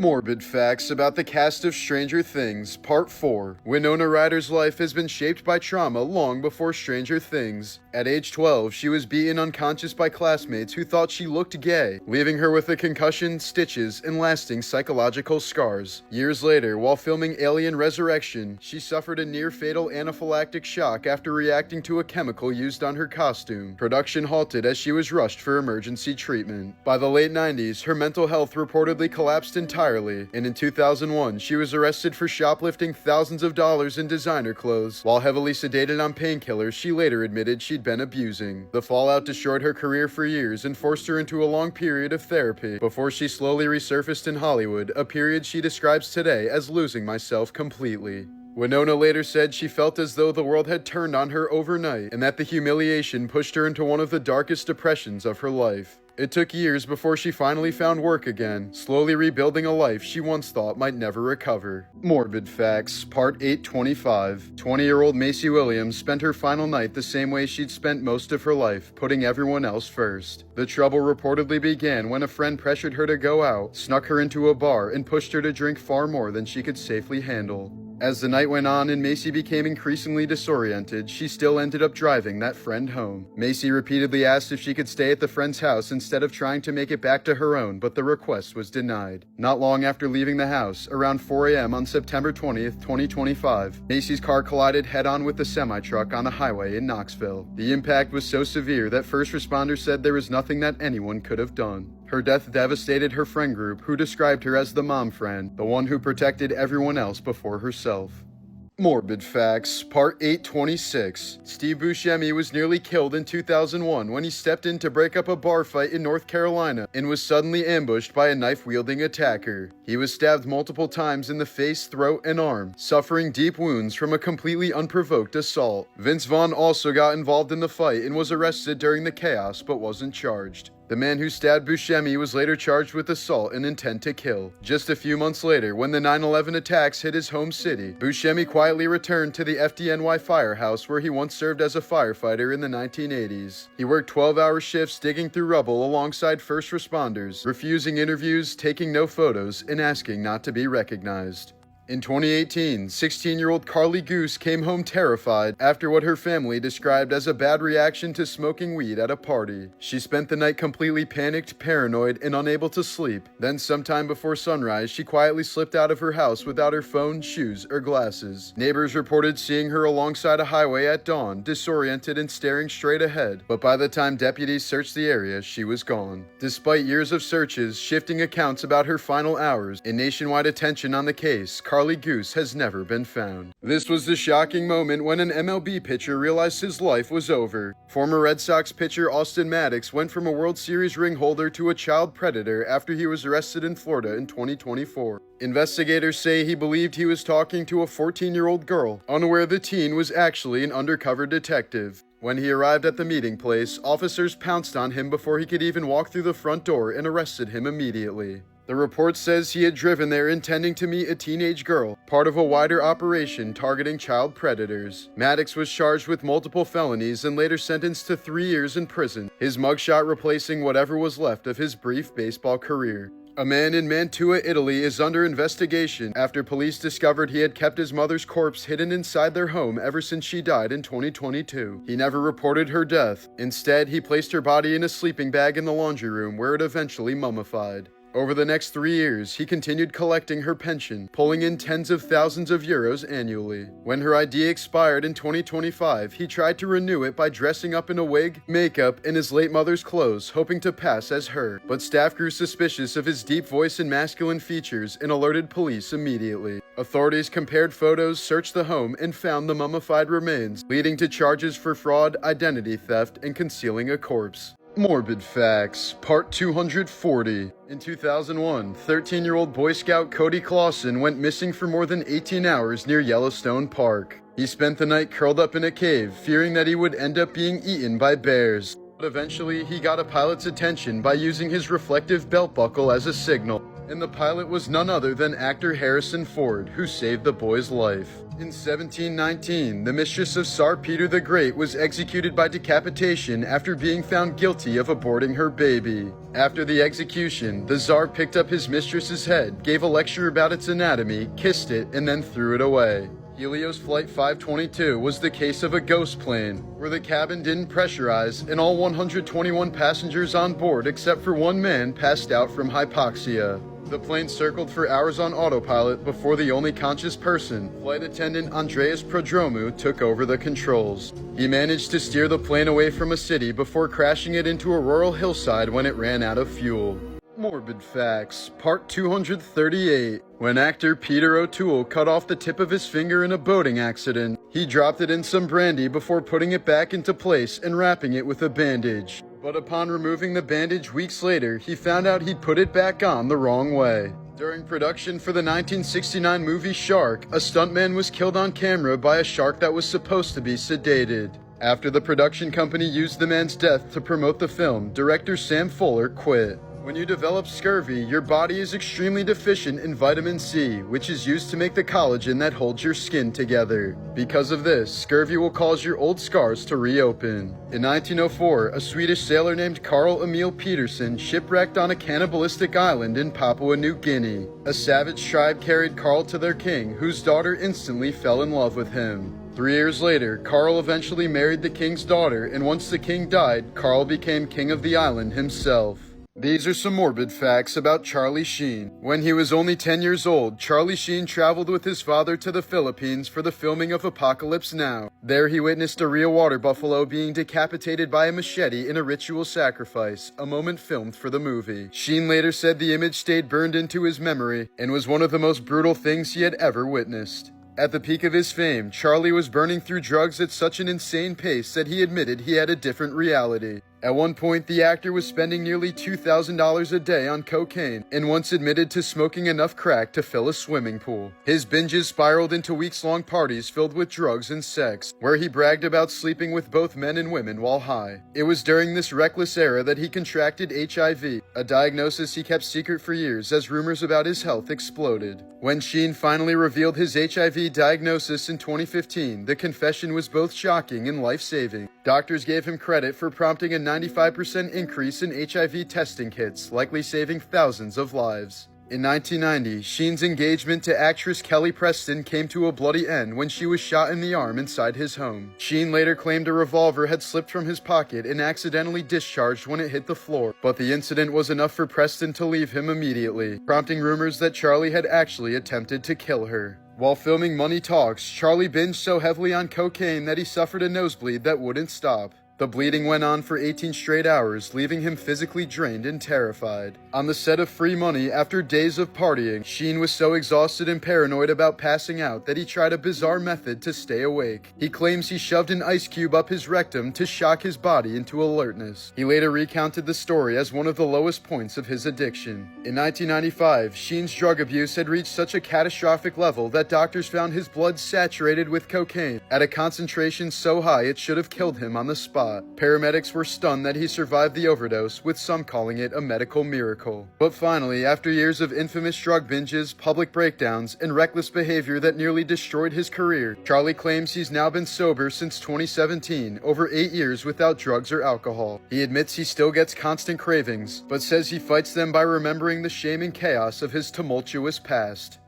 Morbid facts about the cast of Stranger Things, Part 4. Winona Ryder's life has been shaped by trauma long before Stranger Things. At age 12, she was beaten unconscious by classmates who thought she looked gay, leaving her with a concussion, stitches, and lasting psychological scars. Years later, while filming Alien Resurrection, she suffered a near-fatal anaphylactic shock after reacting to a chemical used on her costume. Production halted as she was rushed for emergency treatment. By the late 90s, her mental health reportedly collapsed entirely, and in 2001, she was arrested for shoplifting thousands of dollars in designer clothes. While heavily sedated on painkillers she later admitted she'd been abusing. The fallout destroyed her career for years and forced her into a long period of therapy before she slowly resurfaced in Hollywood, a period she describes today as losing myself completely. Winona later said she felt as though the world had turned on her overnight, and that the humiliation pushed her into one of the darkest depressions of her life. It took years before she finally found work again, slowly rebuilding a life she once thought might never recover. Morbid facts, Part 825. 20-year-old Macy Williams spent her final night the same way she'd spent most of her life, putting everyone else first. The trouble reportedly began when a friend pressured her to go out, snuck her into a bar, and pushed her to drink far more than she could safely handle. As the night went on and Macy became increasingly disoriented, she still ended up driving that friend home. Macy repeatedly asked if she could stay at the friend's house instead of trying to make it back to her own, but the request was denied. Not long after leaving the house, around 4 a.m. on September 20th, 2025, Macy's car collided head-on with a semi-truck on a highway in Knoxville. The impact was so severe that first responders said there was nothing that anyone could have done. Her death devastated her friend group, who described her as the mom friend, the one who protected everyone else before herself. Morbid facts, Part 826. Steve Buscemi was nearly killed in 2001 when he stepped in to break up a bar fight in North Carolina and was suddenly ambushed by a knife-wielding attacker. He was stabbed multiple times in the face, throat, and arm, suffering deep wounds from a completely unprovoked assault. Vince Vaughn also got involved in the fight and was arrested during the chaos but wasn't charged. The man who stabbed Buscemi was later charged with assault and intent to kill. Just a few months later, when the 9/11 attacks hit his home city, Buscemi quietly returned to the FDNY firehouse where he once served as a firefighter in the 1980s. He worked 12-hour shifts digging through rubble alongside first responders, refusing interviews, taking no photos, and asking not to be recognized. In 2018, 16-year-old Goose came home terrified after what her family described as a bad reaction to smoking weed at a party. She spent the night completely panicked, paranoid, and unable to sleep. Then sometime before sunrise, she quietly slipped out of her house without her phone, shoes, or glasses. Neighbors reported seeing her alongside a highway at dawn, disoriented and staring straight ahead, but by the time deputies searched the area, she was gone. Despite years of searches, shifting accounts about her final hours, and nationwide attention on the case, Goose has never been found. This was the shocking moment when an MLB pitcher realized his life was over. Former Red Sox pitcher Austin Maddox went from a World Series ring holder to a child predator after he was arrested in Florida in 2024. Investigators say he believed he was talking to a 14-year-old girl, unaware the teen was actually an undercover detective. When he arrived at the meeting place, officers pounced on him before he could even walk through the front door and arrested him immediately. The report says he had driven there intending to meet a teenage girl, part of a wider operation targeting child predators. Maddox was charged with multiple felonies and later sentenced to 3 years in prison, his mugshot replacing whatever was left of his brief baseball career. A man in Mantua, Italy is under investigation after police discovered he had kept his mother's corpse hidden inside their home ever since she died in 2022. He never reported her death. Instead, he placed her body in a sleeping bag in the laundry room where it eventually mummified. Over the next 3 years, he continued collecting her pension, pulling in tens of thousands of euros annually. When her ID expired in 2025, he tried to renew it by dressing up in a wig, makeup, and his late mother's clothes, hoping to pass as her. But staff grew suspicious of his deep voice and masculine features and alerted police immediately. Authorities compared photos, searched the home, and found the mummified remains, leading to charges for fraud, identity theft, and concealing a corpse. Morbid facts, Part 240. In 2001, 13-year-old Boy Scout Cody Clausen went missing for more than 18 hours near Yellowstone Park. He spent the night curled up in a cave, fearing that he would end up being eaten by bears. But eventually, he got a pilot's attention by using his reflective belt buckle as a signal. and the pilot was none other than actor Harrison Ford, who saved the boy's life. In 1719, the mistress of Tsar Peter the Great was executed by decapitation after being found guilty of aborting her baby. After the execution, the Tsar picked up his mistress's head, gave a lecture about its anatomy, kissed it, and then threw it away. Helios Flight 522 was the case of a ghost plane, where the cabin didn't pressurize and all 121 passengers on board except for one man passed out from hypoxia. The plane circled for hours on autopilot before the only conscious person, flight attendant Andreas Prodromou, took over the controls. He managed to steer the plane away from a city before crashing it into a rural hillside when it ran out of fuel. Morbid Facts, Part 238. When actor Peter O'Toole cut off the tip of his finger in a boating accident, he dropped it in some brandy before putting it back into place and wrapping it with a bandage. But upon removing the bandage weeks later, he found out he'd put it back on the wrong way. During production for the 1969 movie Shark, a stuntman was killed on camera by a shark that was supposed to be sedated. After the production company used the man's death to promote the film, director Sam Fuller quit. When you develop scurvy, your body is extremely deficient in vitamin C, which is used to make the collagen that holds your skin together. Because of this, scurvy will cause your old scars to reopen. In 1904, a Swedish sailor named Carl Emil Peterson shipwrecked on a cannibalistic island in Papua New Guinea. A savage tribe carried Carl to their king, whose daughter instantly fell in love with him. 3 years later, Carl eventually married the king's daughter, and once the king died, Carl became king of the island himself. These are some morbid facts about Charlie Sheen. When he was only 10 years old, Charlie Sheen traveled with his father to the Philippines for the filming of Apocalypse Now. There he witnessed a real water buffalo being decapitated by a machete in a ritual sacrifice, a moment filmed for the movie. Sheen later said the image stayed burned into his memory and was one of the most brutal things he had ever witnessed. At the peak of his fame, Charlie was burning through drugs at such an insane pace that he admitted he had a different reality. At one point, the actor was spending nearly $2,000 a day on cocaine and once admitted to smoking enough crack to fill a swimming pool. His binges spiraled into weeks-long parties filled with drugs and sex, where he bragged about sleeping with both men and women while high. It was during this reckless era that he contracted HIV, a diagnosis he kept secret for years as rumors about his health exploded. When Sheen finally revealed his HIV diagnosis in 2015, the confession was both shocking and life-saving. Doctors gave him credit for prompting a 95% increase in HIV testing kits, likely saving thousands of lives. In 1990, Sheen's engagement to actress Kelly Preston came to a bloody end when she was shot in the arm inside his home. Sheen later claimed a revolver had slipped from his pocket and accidentally discharged when it hit the floor, but the incident was enough for Preston to leave him immediately, prompting rumors that Charlie had actually attempted to kill her. While filming Money Talks, Charlie binged so heavily on cocaine that he suffered a nosebleed that wouldn't stop. The bleeding went on for 18 straight hours, leaving him physically drained and terrified. On the set of Free Money, after days of partying, Sheen was so exhausted and paranoid about passing out that he tried a bizarre method to stay awake. He claims he shoved an ice cube up his rectum to shock his body into alertness. He later recounted the story as one of the lowest points of his addiction. In 1995, Sheen's drug abuse had reached such a catastrophic level that doctors found his blood saturated with cocaine at a concentration so high it should have killed him on the spot. Paramedics were stunned that he survived the overdose, with some calling it a medical miracle. But finally, after years of infamous drug binges, public breakdowns, and reckless behavior that nearly destroyed his career, Charlie claims he's now been sober since 2017, over 8 years without drugs or alcohol. He admits he still gets constant cravings, but says he fights them by remembering the shame and chaos of his tumultuous past.